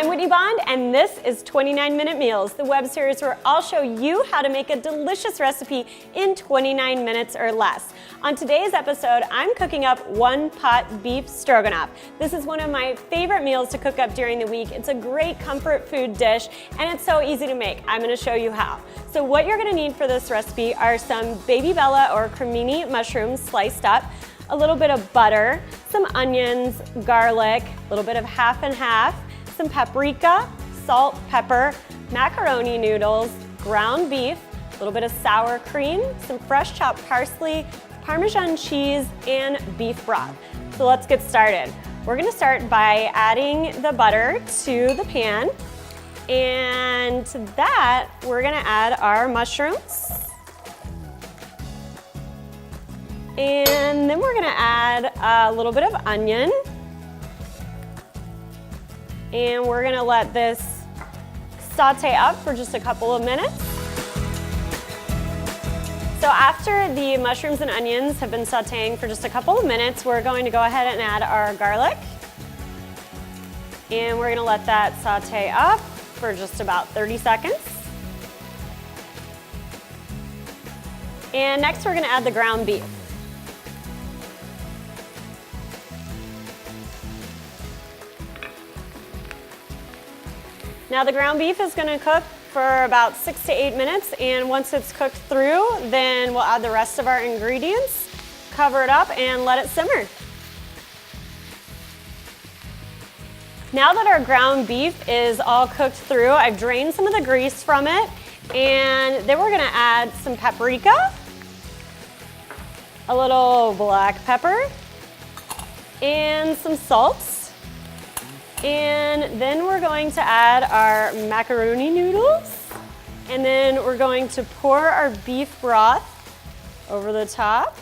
I'm Whitney Bond, and this is 29-Minute Meals, the web series where I'll show you how to make a delicious recipe in 29 minutes or less. On today's episode, I'm cooking up one-pot beef stroganoff. This is one of my favorite meals to cook up during the week. It's a great comfort food dish, and it's so easy to make. I'm gonna show you how. So what you're gonna need for this recipe are some baby bella or crimini mushrooms sliced up, a little bit of butter, some onions, garlic, a little bit of half and half, some paprika, salt, pepper, macaroni noodles, ground beef, a little bit of sour cream, some fresh chopped parsley, Parmesan cheese, and beef broth. So let's get started. We're gonna start by adding the butter to the pan, and to that, we're gonna add our mushrooms. And then we're gonna add a little bit of onion. And we're gonna let this saute up for just a couple of minutes. So after the mushrooms and onions have been sauteing for just a couple of minutes, we're going to go ahead and add our garlic. And we're gonna let that saute up for just about 30 seconds. And next we're gonna add the ground beef. Now the ground beef is gonna cook for about 6 to 8 minutes, and once it's cooked through, then we'll add the rest of our ingredients, cover it up, and let it simmer. Now that our ground beef is all cooked through, I've drained some of the grease from it, and then we're gonna add some paprika, a little black pepper, and some salt. And then we're going to add our macaroni noodles. And then we're going to pour our beef broth over the top.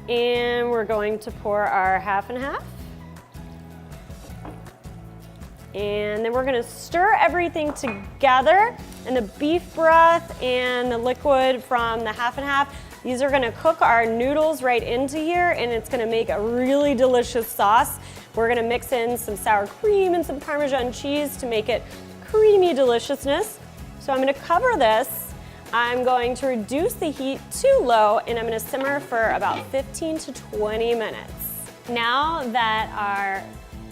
And we're going to pour our half and half. And then we're gonna stir everything together, and the beef broth and the liquid from the half and half, these are gonna cook our noodles right into here, and it's gonna make a really delicious sauce. We're gonna mix in some sour cream and some Parmesan cheese to make it creamy deliciousness. So I'm gonna cover this. I'm going to reduce the heat to low, and I'm gonna simmer for about 15 to 20 minutes. Now that our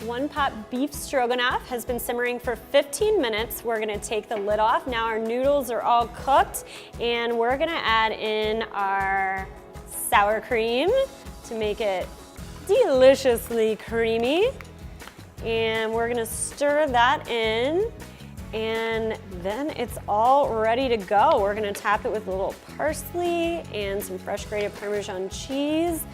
one-pot beef stroganoff has been simmering for 15 minutes. We're gonna take the lid off. Now our noodles are all cooked, and we're gonna add in our sour cream to make it deliciously creamy. And we're gonna stir that in, and then it's all ready to go. We're gonna top it with a little parsley and some fresh grated Parmesan cheese.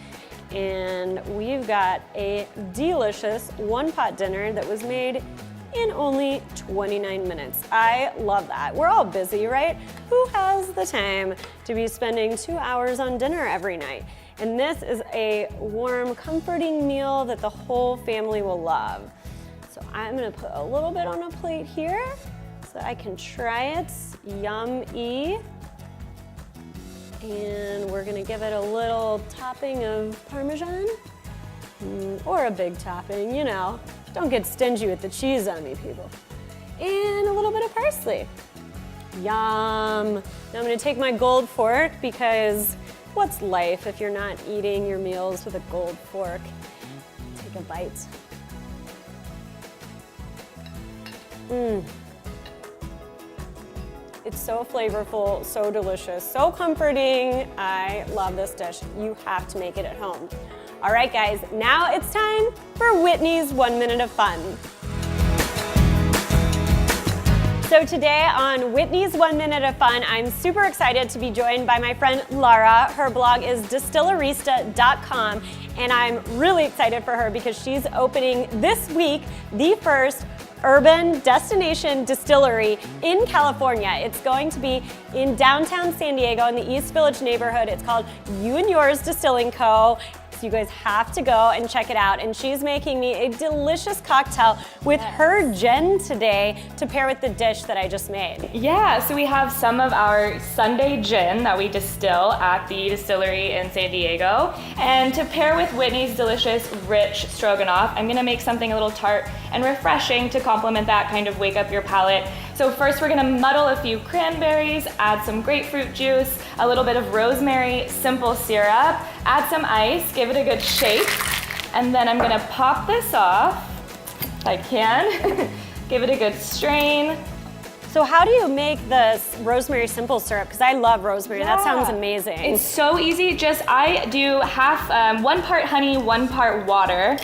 And we've got a delicious one-pot dinner that was made in only 29 minutes. I love that. We're all busy, right? Who has the time to be spending 2 hours on dinner every night? And this is a warm, comforting meal that the whole family will love. So I'm gonna put a little bit on a plate here so I can try it. Yum-y. And we're gonna give it a little topping of Parmesan, or a big topping, you know. Don't get stingy with the cheese on me, people. And a little bit of parsley. Yum. Now I'm gonna take my gold fork, because what's life if you're not eating your meals with a gold fork? Take a bite. It's so flavorful, so delicious, so comforting. I love this dish. You have to make it at home. All right, guys, now it's time for Whitney's 1 Minute of Fun. So today on Whitney's 1 Minute of Fun, I'm super excited to be joined by my friend Lara. Her blog is distillerista.com, and I'm really excited for her because she's opening this week the first urban destination distillery in California. It's going to be in downtown San Diego in the East Village neighborhood. It's called You and Yours Distilling Co. so you guys have to go and check it out. And she's making me a delicious cocktail with her gin today to pair with the dish that I just made. Yeah, so we have some of our Sunday gin that we distill at the distillery in San Diego. And to pair with Whitney's delicious, rich stroganoff, I'm gonna make something a little tart and refreshing to complement that, kind of wake up your palate. So first we're gonna muddle a few cranberries, add some grapefruit juice, a little bit of rosemary, simple syrup, add some ice, give it a good shake, and then I'm gonna pop this off, if I can, give it a good strain. So how do you make this rosemary simple syrup? Because I love rosemary, that sounds amazing. It's so easy, I do half, 1 part honey, 1 part water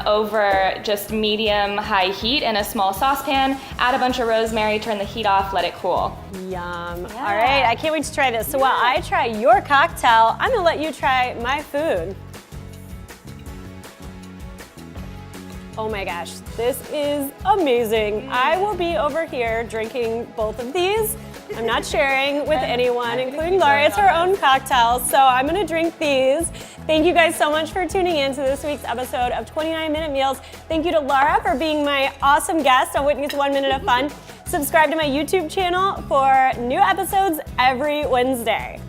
over just medium-high heat in a small saucepan, add a bunch of rosemary, turn the heat off, let it cool. Yum. Yeah. All right, I can't wait to try this. So while I try your cocktail, I'm gonna let you try my food. Oh my gosh, this is amazing. I will be over here drinking both of these. I'm not sharing with anyone, including Laura. It's her own cocktail, so I'm gonna drink these. Thank you guys so much for tuning in to this week's episode of 29-Minute Meals. Thank you to Laura for being my awesome guest on Whitney's 1 Minute of Fun. Subscribe to my YouTube channel for new episodes every Wednesday.